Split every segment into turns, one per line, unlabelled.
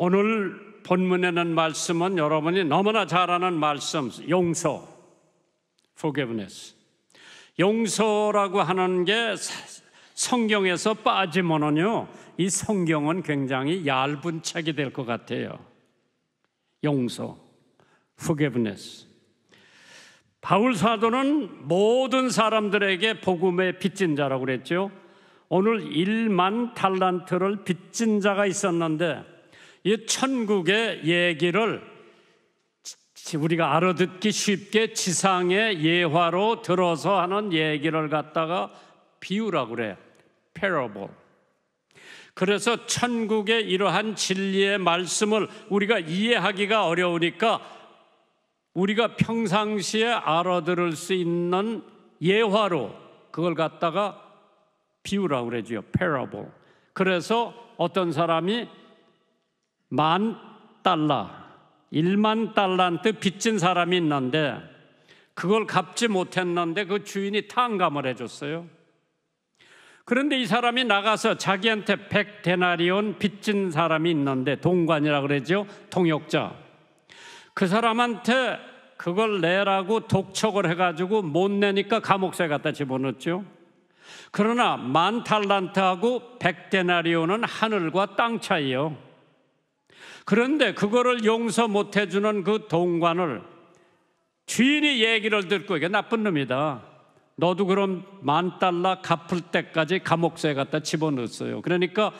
오늘 본문에는 말씀은 여러분이 너무나 잘 아는 말씀, 용서, forgiveness. 용서라고 하는 게 성경에서 빠지면은요, 이 성경은 굉장히 얇은 책이 될 것 같아요. 용서, forgiveness. 바울 사도는 모든 사람들에게 복음의 빚진 자라고 그랬죠. 오늘 1만 달란트를 빚진 자가 있었는데 이 천국의 얘기를 우리가 알아듣기 쉽게 지상의 예화로 들어서 하는 얘기를 갖다가 비유라고 그래요. parable. 그래서 천국의 이러한 진리의 말씀을 우리가 이해하기가 어려우니까 우리가 평상시에 알아들을 수 있는 예화로 그걸 갖다가 비유라고 그러죠. parable. 그래서 어떤 사람이 10,000달러, 1만 달란트 빚진 사람이 있는데 그걸 갚지 못했는데 그 주인이 탕감을 해줬어요. 그런데 이 사람이 나가서 자기한테 100데나리온 빚진 사람이 있는데 동관이라고 그러죠. 통역자. 그 사람한테 그걸 내라고 독촉을 해가지고 못 내니까 감옥에 갖다 집어넣었죠. 그러나 10,000달란트하고 100데나리온은 하늘과 땅 차이요. 그런데 그거를 용서 못 해주는 그 동관을 주인이 얘기를 듣고, 이게 나쁜 놈이다, 너도 그럼 10,000달러 갚을 때까지 감옥에 갖다 집어넣었어요. 그러니까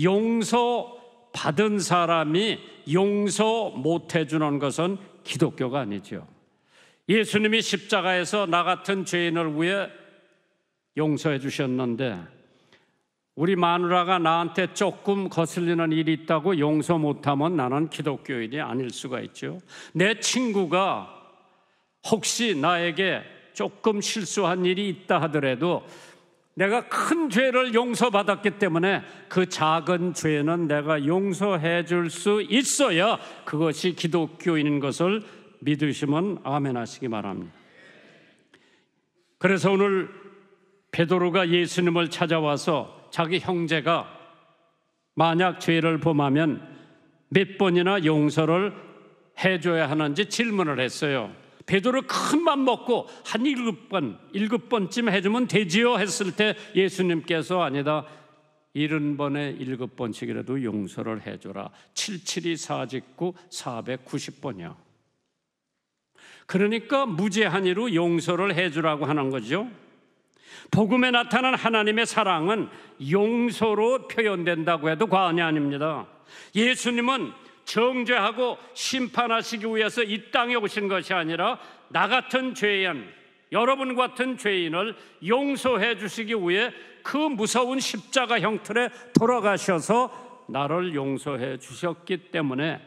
용서 받은 사람이 용서 못 해주는 것은 기독교가 아니죠. 예수님이 십자가에서 나 같은 죄인을 위해 용서해 주셨는데 우리 마누라가 나한테 조금 거슬리는 일이 있다고 용서 못하면 나는 기독교인이 아닐 수가 있죠. 내 친구가 혹시 나에게 조금 실수한 일이 있다 하더라도 내가 큰 죄를 용서받았기 때문에 그 작은 죄는 내가 용서해 줄 수 있어야 그것이 기독교인인 것을 믿으시면 아멘 하시기 바랍니다. 그래서 오늘 베드로가 예수님을 찾아와서 자기 형제가 만약 죄를 범하면 몇 번이나 용서를 해줘야 하는지 질문을 했어요. 베드로 큰 맘 먹고 한 7번쯤 해주면 되지요 했을 때 예수님께서 아니다, 70번에 7번씩이라도 용서를 해줘라. 772 4직구 490번이요. 그러니까 무제한으로 용서를 해주라고 하는 거죠. 복음에 나타난 하나님의 사랑은 용서로 표현된다고 해도 과언이 아닙니다. 예수님은 정죄하고 심판하시기 위해서 이 땅에 오신 것이 아니라 나 같은 죄인, 여러분 같은 죄인을 용서해 주시기 위해 그 무서운 십자가 형틀에 돌아가셔서 나를 용서해 주셨기 때문에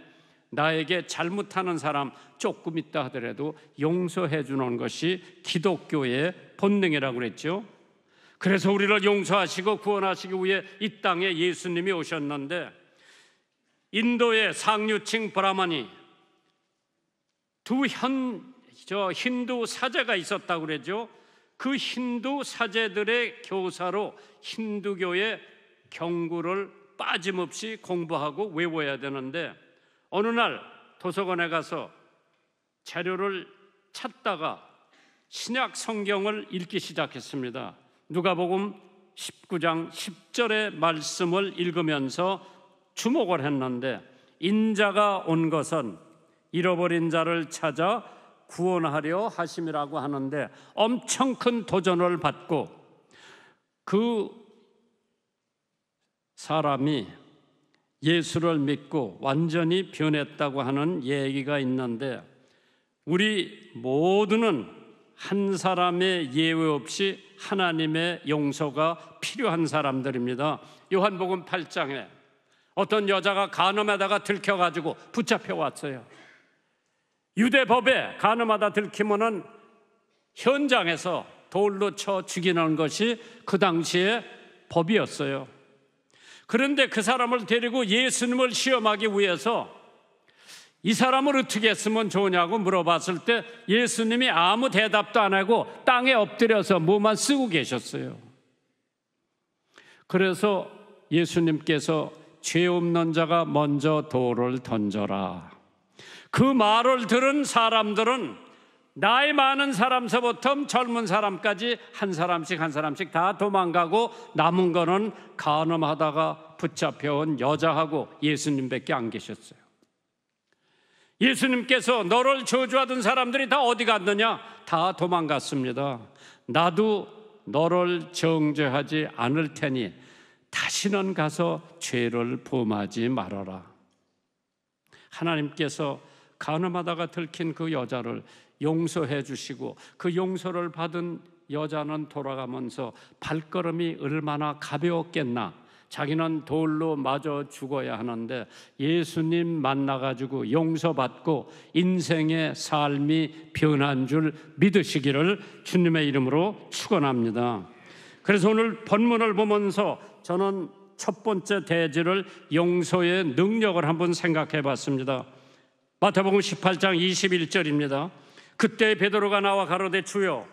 나에게 잘못하는 사람 조금 있다 하더라도 용서해 주는 것이 기독교의 본능이라고 그랬죠. 그래서 우리를 용서하시고 구원하시기 위해 이 땅에 예수님이 오셨는데 인도의 상류층 브라마니 두 힌두 사제가 있었다고 그러죠. 그 힌두 사제들의 교사로 힌두교의 경구를 빠짐없이 공부하고 외워야 되는데 어느 날 도서관에 가서 자료를 찾다가 신약 성경을 읽기 시작했습니다. 누가복음 19장 10절의 말씀을 읽으면서 주목을 했는데 인자가 온 것은 잃어버린 자를 찾아 구원하려 하심이라고 하는데 엄청 큰 도전을 받고 그 사람이 예수를 믿고 완전히 변했다고 하는 얘기가 있는데 우리 모두는 한 사람의 예외 없이 하나님의 용서가 필요한 사람들입니다. 요한복음 8장에 어떤 여자가 간음하다가 들켜가지고 붙잡혀 왔어요. 유대법에 간음하다 들키면은 현장에서 돌로 쳐 죽이는 것이 그 당시의 법이었어요. 그런데 그 사람을 데리고 예수님을 시험하기 위해서 이 사람을 어떻게 했으면 좋으냐고 물어봤을 때 예수님이 아무 대답도 안 하고 땅에 엎드려서 뭐만 쓰고 계셨어요. 그래서 예수님께서 죄 없는 자가 먼저 돌을 던져라. 그 말을 들은 사람들은 나이 많은 사람서부터 젊은 사람까지 한 사람씩 다 도망가고 남은 거는 간음하다가 붙잡혀온 여자하고 예수님밖에 안 계셨어요. 예수님께서 너를 저주하던 사람들이 다 어디 갔느냐? 다 도망갔습니다. 나도 너를 정죄하지 않을 테니 다시는 가서 죄를 범하지 말아라. 하나님께서 간음하다가 들킨 그 여자를 용서해 주시고 그 용서를 받은 여자는 돌아가면서 발걸음이 얼마나 가벼웠겠나. 자기는 돌로 맞아 죽어야 하는데 예수님 만나가지고 용서받고 인생의 삶이 변한 줄 믿으시기를 주님의 이름으로 축원합니다. 그래서 오늘 본문을 보면서 저는 첫 번째 대지를 용서의 능력을 한번 생각해 봤습니다. 마태복음 18장 21절입니다. 그때 베드로가 나와 가로되 주여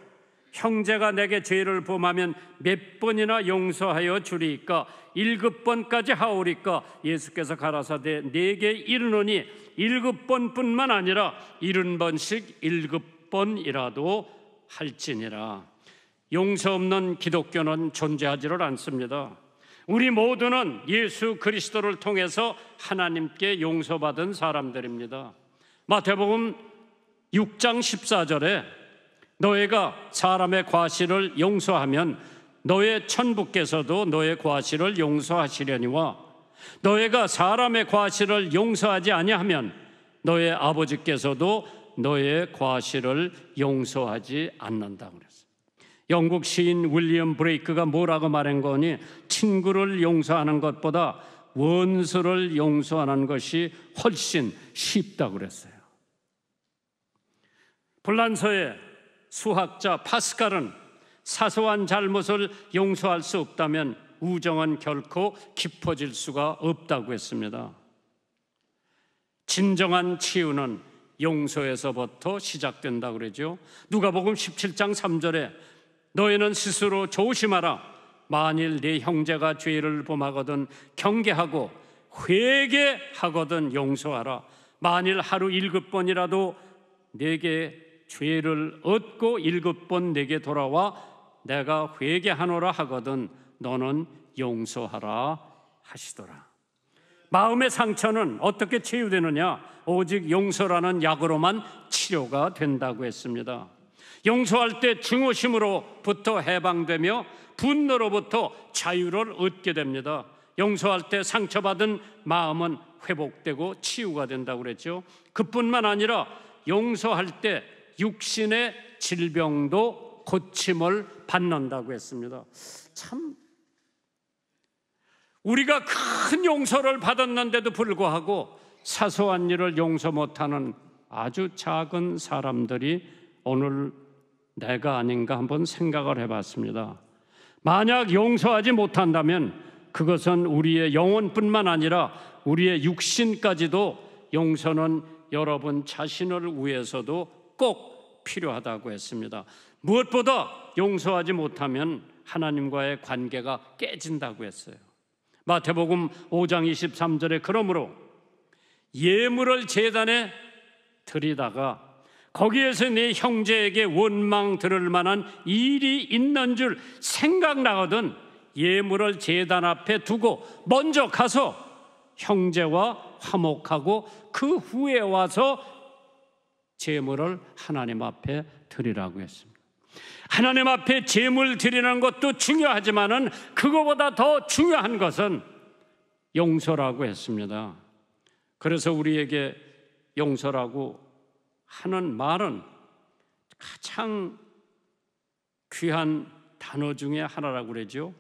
형제가 내게 죄를 범하면 몇 번이나 용서하여 주리이까? 7번까지 하오리까? 예수께서 가라사대 내게 이르노니 7번뿐만 아니라 70번씩 7번이라도 할지니라. 용서 없는 기독교는 존재하지를 않습니다. 우리 모두는 예수 그리스도를 통해서 하나님께 용서받은 사람들입니다. 마태복음 6장 14절에 너희가 사람의 과실을 용서하면 너의 천부께서도 너의 과실을 용서하시려니와 너희가 사람의 과실을 용서하지 아니하면 너의 아버지께서도 너의 과실을 용서하지 않는다고 그랬어요. 영국 시인 윌리엄 브레이크가 뭐라고 말한 거니 친구를 용서하는 것보다 원수를 용서하는 것이 훨씬 쉽다고 그랬어요. 불란서의 수학자 파스칼은 사소한 잘못을 용서할 수 없다면 우정은 결코 깊어질 수가 없다고 했습니다. 진정한 치유는 용서에서부터 시작된다고 그러죠. 누가복음 17장 3절에 너희는 스스로 조심하라. 만일 네 형제가 죄를 범하거든 경계하고 회개하거든 용서하라. 만일 하루 7번이라도 내게 죄를 얻고 7번 내게 돌아와 내가 회개하노라 하거든 너는 용서하라 하시더라. 마음의 상처는 어떻게 치유되느냐? 오직 용서라는 약으로만 치료가 된다고 했습니다. 용서할 때 증오심으로부터 해방되며 분노로부터 자유를 얻게 됩니다. 용서할 때 상처받은 마음은 회복되고 치유가 된다고 그랬죠. 그뿐만 아니라 용서할 때 육신의 질병도 고침을 받는다고 했습니다. 참 우리가 큰 용서를 받았는데도 불구하고 사소한 일을 용서 못하는 아주 작은 사람들이 오늘 내가 아닌가 한번 생각을 해봤습니다. 만약 용서하지 못한다면 그것은 우리의 영혼뿐만 아니라 우리의 육신까지도 용서는 여러분 자신을 위해서도 꼭 필요하다고 했습니다. 무엇보다 용서하지 못하면 하나님과의 관계가 깨진다고 했어요. 마태복음 5장 23절에 그러므로 예물을 제단에 드리다가 거기에서 네 형제에게 원망 들을 만한 일이 있는 줄 생각나거든 예물을 제단 앞에 두고 먼저 가서 형제와 화목하고 그 후에 와서 제물을 하나님 앞에 드리라고 했습니다. 하나님 앞에 제물 드리는 것도 중요하지만은 그거보다 더 중요한 것은 용서라고 했습니다. 그래서 우리에게 용서라고 하는 말은 가장 귀한 단어 중에 하나라고 그러죠.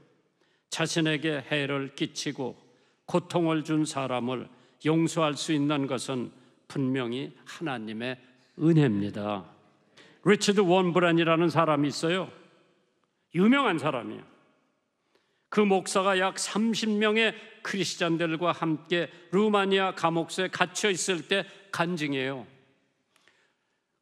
자신에게 해를 끼치고 고통을 준 사람을 용서할 수 있는 것은 분명히 하나님의 은혜입니다. 리처드 원브란이라는 사람이 있어요. 유명한 사람이에요. 그 목사가 약 30명의 크리스찬들과 함께 루마니아 감옥소에 갇혀 있을 때 간증이에요.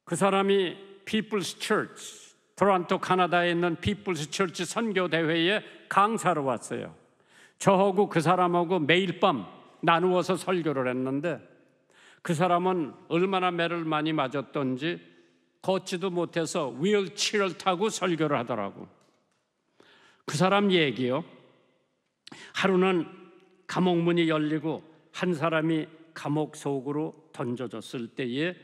그 사람이 People's Church, 토론토 카나다에 있는 People's Church 선교 대회에 강사로 왔어요. 저하고 그 사람하고 매일 밤 나누어서 설교를 했는데 그 사람은 얼마나 매를 많이 맞았던지 걷지도 못해서 휠체어를 타고 설교를 하더라고. 그 사람 얘기요. 하루는 감옥 문이 열리고 한 사람이 감옥 속으로 던져졌을 때에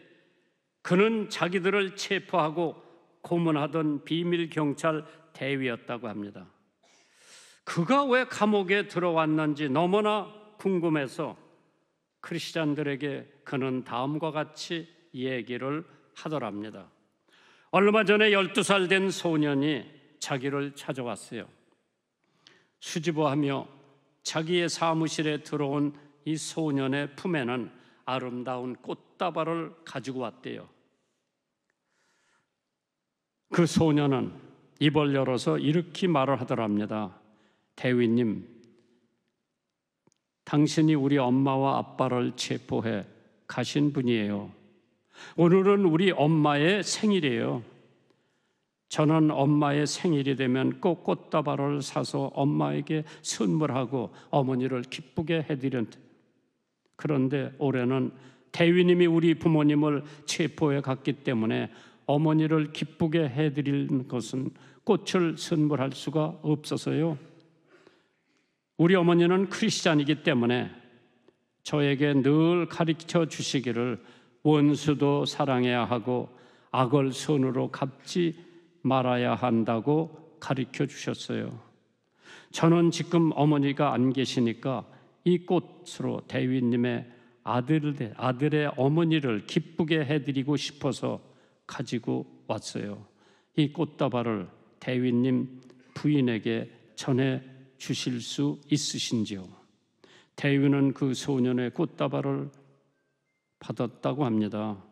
그는 자기들을 체포하고 고문하던 비밀 경찰 대위였다고 합니다. 그가 왜 감옥에 들어왔는지 너무나 궁금해서 크리스찬들에게 그는 다음과 같이 얘기를 하더랍니다. 얼마 전에 12살 된 소년이 자기를 찾아왔어요. 수줍어하며 자기의 사무실에 들어온 이 소년의 품에는 아름다운 꽃다발을 가지고 왔대요. 그 소년은 입을 열어서 이렇게 말을 하더랍니다. 대위님, 당신이 우리 엄마와 아빠를 체포해 가신 분이에요. 오늘은 우리 엄마의 생일이에요. 저는 엄마의 생일이 되면 꼭 꽃다발을 사서 엄마에게 선물하고 어머니를 기쁘게 해드렸는데, 그런데 올해는 대위님이 우리 부모님을 체포해 갔기 때문에 어머니를 기쁘게 해드릴 것은 꽃을 선물할 수가 없어서요. 우리 어머니는 크리스찬이기 때문에 저에게 늘 가르쳐 주시기를 원수도 사랑해야 하고 악을 선으로 갚지 말아야 한다고 가르쳐 주셨어요. 저는 지금 어머니가 안 계시니까 이 꽃으로 대위님의 아들의 어머니를 기쁘게 해드리고 싶어서 가지고 왔어요. 이 꽃다발을 대위님 부인에게 전해 주실 수 있으신지요? 대위는 그 소년의 꽃다발을 받았다고 합니다.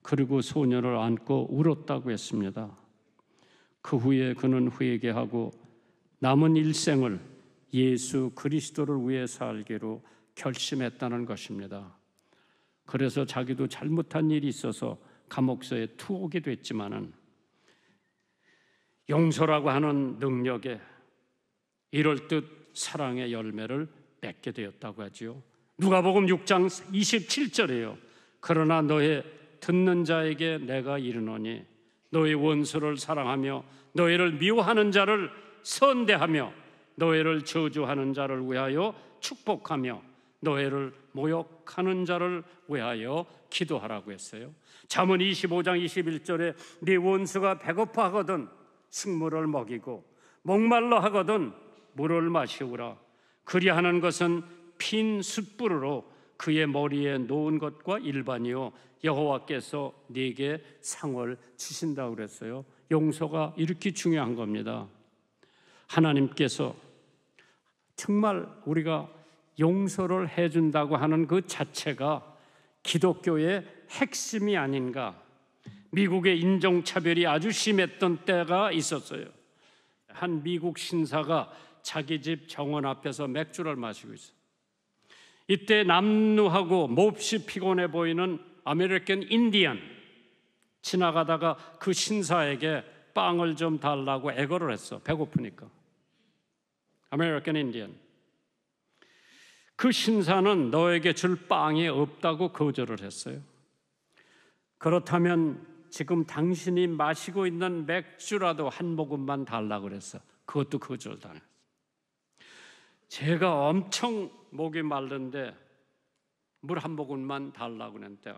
그리고 소년을 안고 울었다고 했습니다. 그 후에 그는 회개하고 남은 일생을 예수 그리스도를 위해 살기로 결심했다는 것입니다. 그래서 자기도 잘못한 일이 있어서 감옥서에 투옥이 됐지만은 용서라고 하는 능력에 이럴 듯 사랑의 열매를 맺게 되었다고 하지요. 누가복음 6장 27절이에요. 그러나 너의 듣는 자에게 내가 이르노니 너의 원수를 사랑하며 너희를 미워하는 자를 선대하며 너희를 저주하는 자를 위하여 축복하며 너희를 모욕하는 자를 위하여 기도하라고 했어요. 잠언 25장 21절에 네 원수가 배고파하거든 식물을 먹이고 목말라 하거든 물을 마시우라. 그리하는 것은 핀 숯불으로 그의 머리에 놓은 것과 일반이요 여호와께서 네게 상을 주신다고 그랬어요. 용서가 이렇게 중요한 겁니다. 하나님께서 정말 우리가 용서를 해준다고 하는 그 자체가 기독교의 핵심이 아닌가. 미국의 인종차별이 아주 심했던 때가 있었어요. 한 미국 신사가 자기 집 정원 앞에서 맥주를 마시고 있어요. 이때 남루하고 몹시 피곤해 보이는 아메리칸 인디언 지나가다가 그 신사에게 빵을 좀 달라고 애걸을 했어. 배고프니까. 아메리칸 인디언. 그 신사는 너에게 줄 빵이 없다고 거절을 했어요. 그렇다면 지금 당신이 마시고 있는 맥주라도 한 모금만 달라고 그랬어. 그것도 거절당했어. 제가 엄청 목이 마른데 물 한 모금만 달라고 그랬는데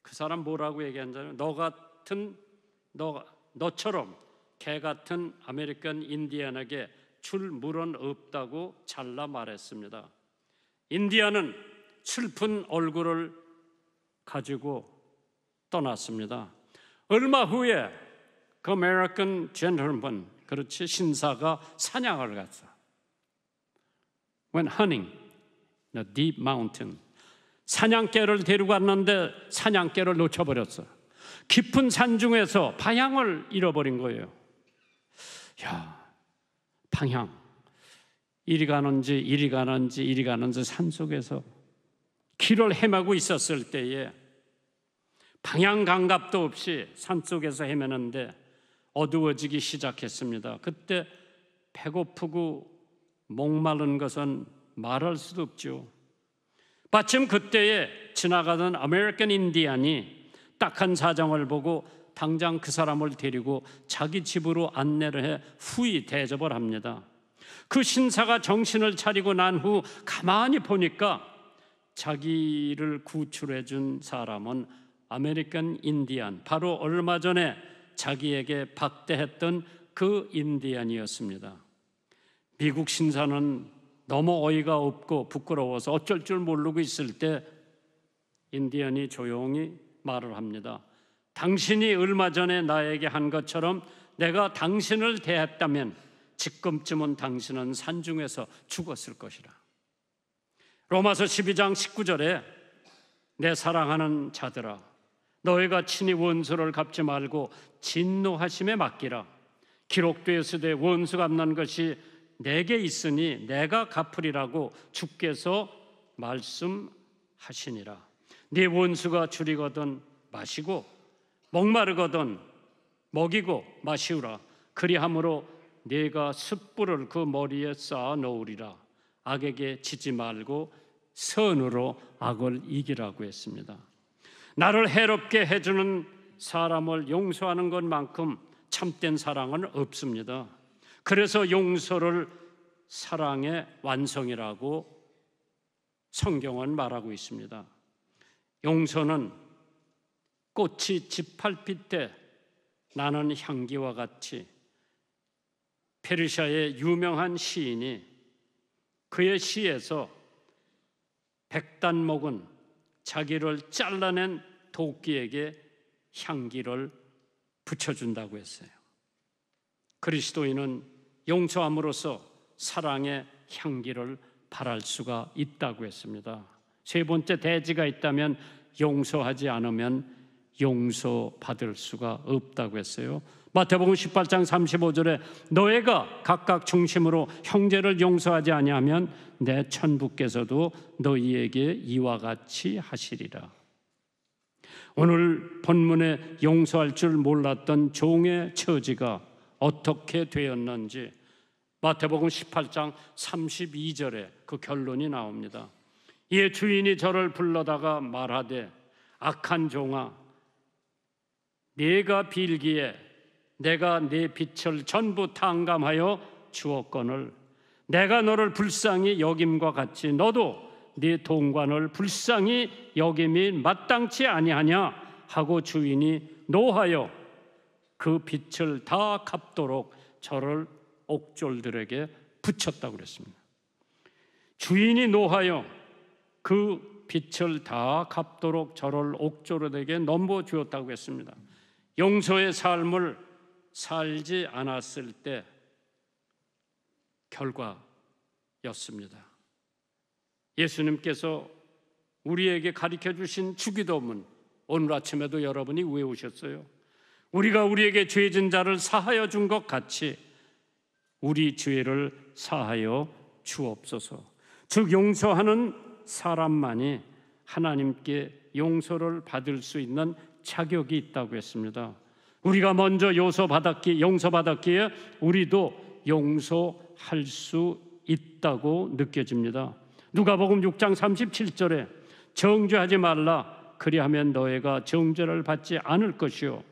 그 사람 뭐라고 얘기했냐면 너처럼 개 같은 아메리칸 인디언에게 줄 물은 없다고 잘라 말했습니다. 인디언은 슬픈 얼굴을 가지고 떠났습니다. 얼마 후에 그 아메리칸 젠틀맨, 그렇지, 신사가 사냥을 갔어. Went hunting in a deep mountain. 사냥개를 데리고 왔는데 사냥개를 놓쳐버렸어. 깊은 산 중에서 방향을 잃어버린 거예요. 야, 방향. 이리 가는지 산속에서 길을 헤매고 있었을 때에 방향 감각도 없이 산속에서 헤매는데 어두워지기 시작했습니다. 그때 배고프고 목마른 것은 말할 수도 없죠. 마침 그때에 지나가던 아메리칸 인디안이 딱한 사정을 보고 당장 그 사람을 데리고 자기 집으로 안내를 해 후히 대접을 합니다. 그 신사가 정신을 차리고 난 후 가만히 보니까 자기를 구출해 준 사람은 아메리칸 인디안, 바로 얼마 전에 자기에게 박대했던 그 인디안이었습니다. 미국 신사는 너무 어이가 없고 부끄러워서 어쩔 줄 모르고 있을 때 인디안이 조용히 말을 합니다. 당신이 얼마 전에 나에게 한 것처럼 내가 당신을 대했다면 지금쯤은 당신은 산중에서 죽었을 것이라. 로마서 12장 19절에 내 사랑하는 자들아, 너희가 친히 원수를 갚지 말고 진노하심에 맡기라. 기록되었으되 원수 갚는 것이 내게 있으니 내가 갚으리라고 주께서 말씀하시니라. 네 원수가 줄이거든 마시고 목마르거든 먹이고 마시우라. 그리함으로 네가 숯불을 그 머리에 쌓아 놓으리라. 악에게 지지 말고 선으로 악을 이기라고 했습니다. 나를 해롭게 해주는 사람을 용서하는 것만큼 참된 사랑은 없습니다. 그래서 용서를 사랑의 완성이라고 성경은 말하고 있습니다. 용서는 꽃이 지팔빛 때 나는 향기와 같이, 페르시아의 유명한 시인이 그의 시에서 백단목은 자기를 잘라낸 도끼에게 향기를 붙여준다고 했어요. 그리스도인은 용서함으로써 사랑의 향기를 발할 수가 있다고 했습니다. 세 번째 대지가 있다면 용서하지 않으면 용서받을 수가 없다고 했어요. 마태복음 18장 35절에 너희가 각각 중심으로 형제를 용서하지 아니하면 내 천부께서도 너희에게 이와 같이 하시리라. 오늘 본문에 용서할 줄 몰랐던 종의 처지가 어떻게 되었는지 마태복음 18장 32절에 그 결론이 나옵니다. 이에 주인이 저를 불러다가 말하되 악한 종아, 네가 빌기에 내가 네 빚을 전부 탕감하여 주었거늘 내가 너를 불쌍히 여김과 같이 너도 네 동관을 불쌍히 여김이 마땅치 아니하냐 하고 주인이 노하여 그 빚을 다 갚도록 저를 옥졸들에게 붙였다고 그랬습니다. 주인이 노하여 그 빚을 다 갚도록 저를 옥졸들에게 넘겨주었다고 했습니다. 용서의 삶을 살지 않았을 때 결과였습니다. 예수님께서 우리에게 가르쳐 주신 주기도문, 오늘 아침에도 여러분이 외우셨어요. 우리가 우리에게 죄진 자를 사하여 준 것 같이 우리 죄를 사하여 주옵소서. 즉 용서하는 사람만이 하나님께 용서를 받을 수 있는 자격이 있다고 했습니다. 우리가 먼저 용서받았기에 우리도 용서할 수 있다고 느껴집니다. 누가복음 6장 37절에 정죄하지 말라 그리하면 너희가 정죄를 받지 않을 것이요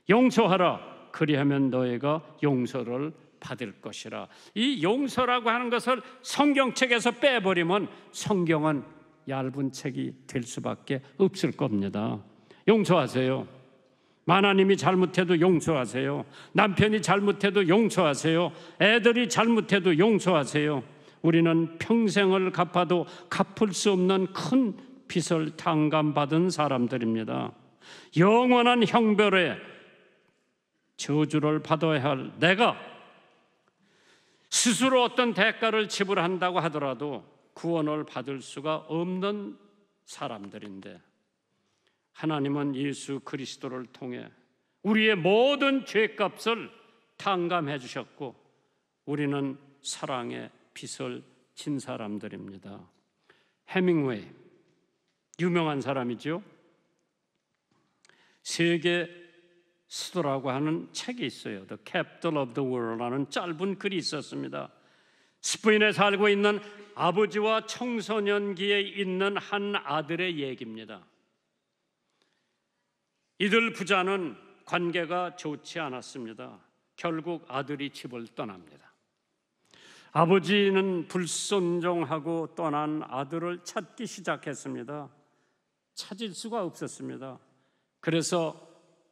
용서하라 그리하면 너희가 용서를 받을 것이라. 이 용서라고 하는 것을 성경책에서 빼버리면 성경은 얇은 책이 될 수밖에 없을 겁니다. 용서하세요. 하나님이 잘못해도 용서하세요. 남편이 잘못해도 용서하세요. 애들이 잘못해도 용서하세요. 우리는 평생을 갚아도 갚을 수 없는 큰 빚을 탕감받은 사람들입니다. 영원한 형벌의 저주를 받아야 할 내가 스스로 어떤 대가를 지불한다고 하더라도 구원을 받을 수가 없는 사람들인데 하나님은 예수 그리스도를 통해 우리의 모든 죄값을 탕감해 주셨고 우리는 사랑의 빚을 진 사람들입니다. 해밍웨이, 유명한 사람이죠. 세계 수도라고 하는 책이 있어요. The Capital of the World라는 짧은 글이 있었습니다. 스페인에 살고 있는 아버지와 청소년기에 있는 한 아들의 얘기입니다. 이들 부자는 관계가 좋지 않았습니다. 결국 아들이 집을 떠납니다. 아버지는 불순종하고 떠난 아들을 찾기 시작했습니다. 찾을 수가 없었습니다. 그래서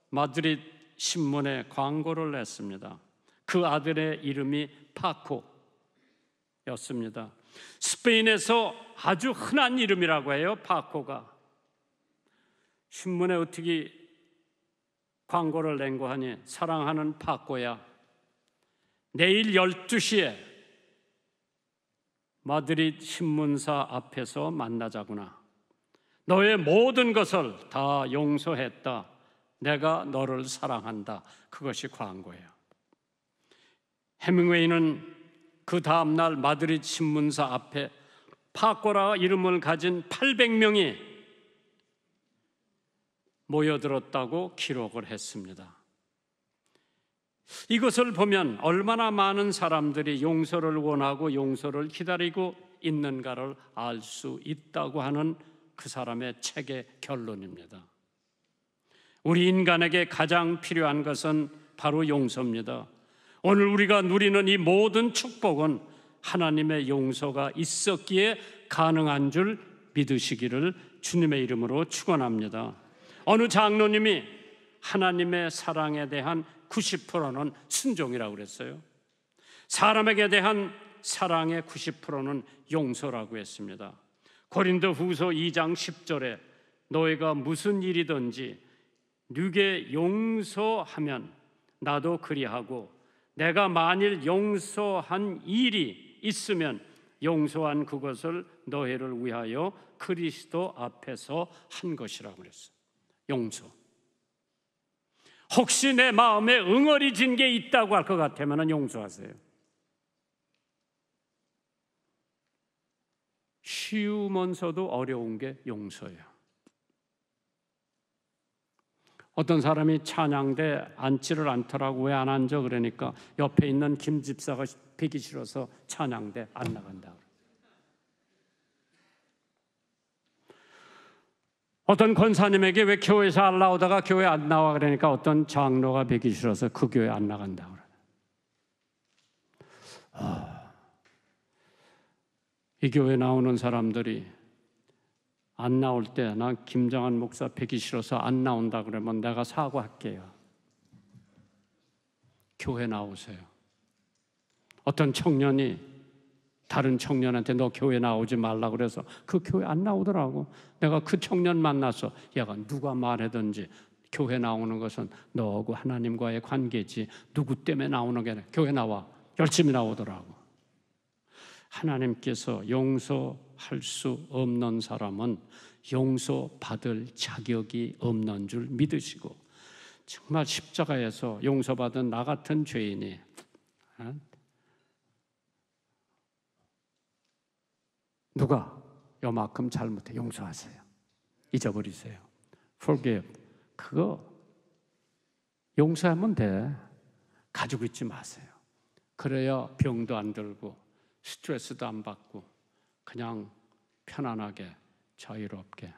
마드리드 신문에 광고를 냈습니다. 그 아들의 이름이 파코였습니다. 스페인에서 아주 흔한 이름이라고 해요. 파코가. 신문에 어떻게 광고를 낸거 하니, 사랑하는 파코야, 내일 12시에 마드리드 신문사 앞에서 만나자구나. 너의 모든 것을 다 용서했다. 내가 너를 사랑한다. 그것이 광고예요. 해밍웨이는 그 다음날 마드리드 신문사 앞에 파코라 이름을 가진 800명이 모여들었다고 기록을 했습니다. 이것을 보면 얼마나 많은 사람들이 용서를 원하고 용서를 기다리고 있는가를 알 수 있다고 하는 그 사람의 책의 결론입니다. 우리 인간에게 가장 필요한 것은 바로 용서입니다. 오늘 우리가 누리는 이 모든 축복은 하나님의 용서가 있었기에 가능한 줄 믿으시기를 주님의 이름으로 축원합니다. 어느 장로님이 하나님의 사랑에 대한 90%는 순종이라고 그랬어요. 사람에게 대한 사랑의 90%는 용서라고 했습니다. 고린도후서 2장 10절에 너희가 무슨 일이든지 누게 용서하면 나도 그리하고 내가 만일 용서한 일이 있으면 용서한 그것을 너희를 위하여 그리스도 앞에서 한 것이라고 그랬어요. 용서. 혹시 내 마음에 응어리진 게 있다고 할 것 같으면 용서하세요. 쉬우면서도 어려운 게 용서예요. 어떤 사람이 찬양대 앉지를 않더라고. 왜 안 앉아? 그러니까 옆에 있는 김 집사가 뵈기 싫어서 찬양대 안 나간다. 어떤 권사님에게 왜 교회에서 안 나오다가 교회 안 나와? 그러니까 어떤 장로가 뵈기 싫어서 그 교회 안 나간다. 이 교회 나오는 사람들이 안 나올 때 난 김정한 목사 뵈기 싫어서 안 나온다 그러면 내가 사과할게요. 교회 나오세요. 어떤 청년이 다른 청년한테 너 교회 나오지 말라 그래서 그 교회 안 나오더라고. 내가 그 청년 만나서 얘가 누가 말하든지 교회 나오는 것은 너하고 하나님과의 관계지 누구 때문에 나오는 게 아니라 교회 나와. 열심히 나오더라고. 하나님께서 용서할 수 없는 사람은 용서받을 자격이 없는 줄 믿으시고, 정말 십자가에서 용서받은 나 같은 죄인이 누가 요만큼 잘못해 용서하세요. 잊어버리세요. Forgive. 그거 용서하면 돼. 가지고 있지 마세요. 그래야 병도 안 들고 스트레스도 안 받고 그냥 편안하게 자유롭게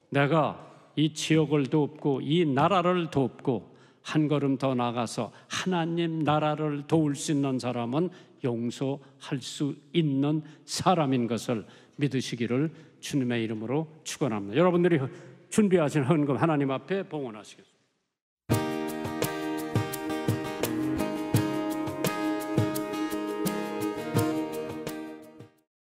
내가 이 지역을 돕고 이 나라를 돕고 한 걸음 더 나가서 하나님 나라를 도울 수 있는 사람은 용서할 수 있는 사람인 것을 믿으시기를 주님의 이름으로 축원합니다. 여러분들이 준비하신 헌금 하나님 앞에 봉헌하시겠습니다.